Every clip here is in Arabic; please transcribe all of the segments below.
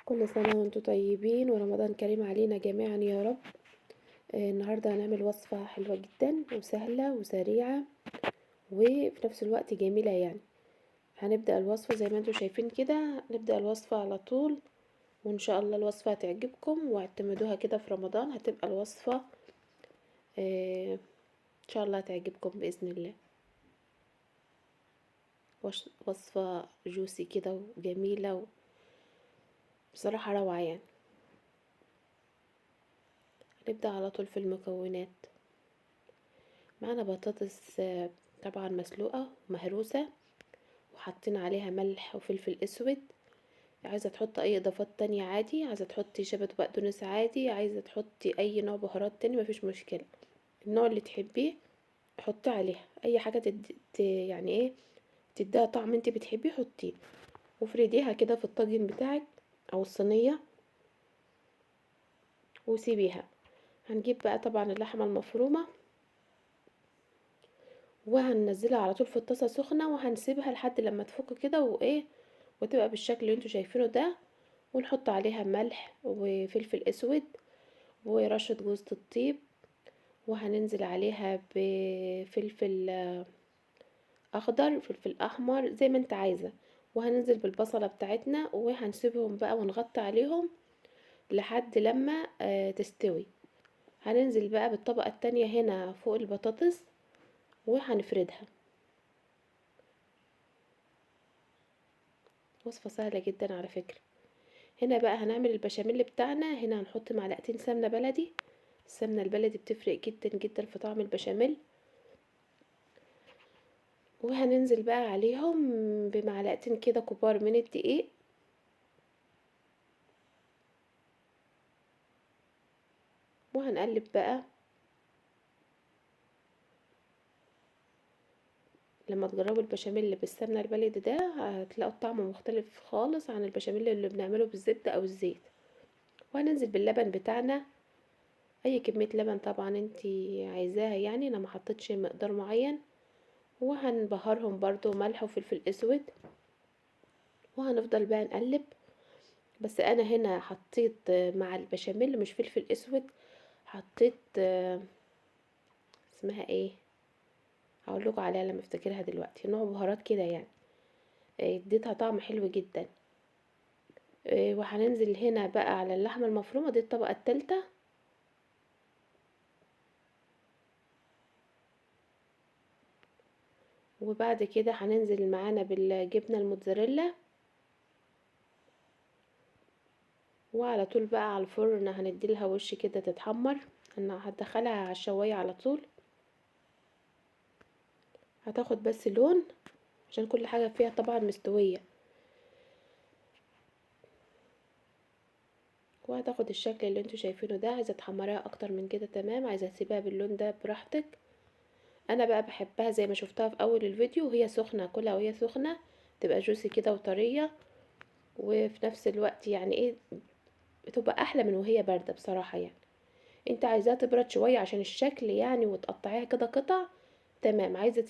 كل سنة وانتم طيبين ورمضان كريم علينا جميعا يا رب. النهاردة هنعمل وصفة حلوة جدا وسهلة وسريعة وفي نفس الوقت جميلة يعني. هنبدأ الوصفة زي ما انتم شايفين كده، نبدأ الوصفة على طول، وان شاء الله الوصفة هتعجبكم واعتمدوها كده في رمضان. هتبقى الوصفة ان شاء الله هتعجبكم بإذن الله. وصفة جوسي كده وجميلة بصراحة روعة يعني. نبدأ على طول في المكونات. معانا بطاطس طبعا مسلوقة ومهروسة، وحاطين عليها ملح وفلفل اسود. عايزة تحط اي اضافات تانية عادي، عايزة تحطي شبت وبقدونس عادي، عايزة تحطي اي نوع بهارات تاني مفيش مشكلة، النوع اللي تحبيه حطي عليها اي حاجة يعني ايه تديها طعم انت بتحبيه حطيه. وافرديها كده في الطاجن بتاعك او الصينية وسيبيها. هنجيب بقى طبعا اللحمة المفرومة وهننزلها على طول في الطاسة سخنة، وهنسيبها لحد لما تفك كده وايه وتبقى بالشكل اللي انتوا شايفينه ده. ونحط عليها ملح وفلفل اسود ورشة جوز الطيب، وهننزل عليها بفلفل اخضر فلفل احمر زي ما انت عايزة، وهننزل بالبصلة بتاعتنا وهنسيبهم بقى ونغطي عليهم لحد لما تستوي. هننزل بقى بالطبقة التانية هنا فوق البطاطس وهنفردها. وصفة سهلة جدا على فكرة. هنا بقى هنعمل البشاميل بتاعنا. هنا هنحط معلقتين سمنة بلدي. السمنة البلدي بتفرق جدا جدا في طعم البشاميل. وهننزل بقى عليهم بمعلقتين كده كبار من الدقيق، وهنقلب بقى لما تجربوا البشاميل اللي بالسمنة البلدي ده هتلاقوا الطعم مختلف خالص عن البشاميل اللي بنعمله بالزبدة او الزيت. وهننزل باللبن بتاعنا، اي كمية لبن طبعا انتي عايزاها يعني، انا ما حطيتش مقدار معين. وهنبهرهم برضو ملح وفلفل اسود، وهنفضل بقى نقلب. بس انا هنا حطيت مع البشاميل مش فلفل اسود، حطيت اسمها ايه هقول لكم عليها لما افتكرها دلوقتي، نوع بهارات كده يعني. اديتها طعم حلو جدا. وهننزل هنا بقى على اللحمه المفرومه دي الطبقه الثالثه. وبعد كده هننزل معانا بالجبنه الموتزاريلا، وعلى طول بقى على الفرن هنديلها وش كده تتحمر. انا هدخلها على الشوايه على طول، هتاخد بس لون عشان كل حاجه فيها طبعا مستويه، وهتاخد الشكل اللي انتوا شايفينه ده. عايزه تحمريها اكتر من كده تمام، عايزه تسيبها باللون ده براحتك. انا بقى بحبها زي ما شفتها في اول الفيديو وهي سخنه، كلها وهي سخنه تبقى جوسي كده وطريه، وفي نفس الوقت يعني ايه بتبقى احلى من وهي بارده بصراحه يعني. انت عايزاها تبرد شويه عشان الشكل يعني وتقطعيها كده قطع تمام. عايزه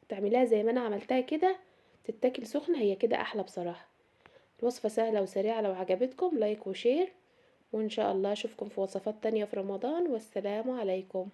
تعمليها زي ما انا عملتها كده تتاكل سخنه، هي كده احلى بصراحه. الوصفه سهله وسريعه، لو عجبتكم لايك وشير، وان شاء الله اشوفكم في وصفات تانية في رمضان، والسلام عليكم.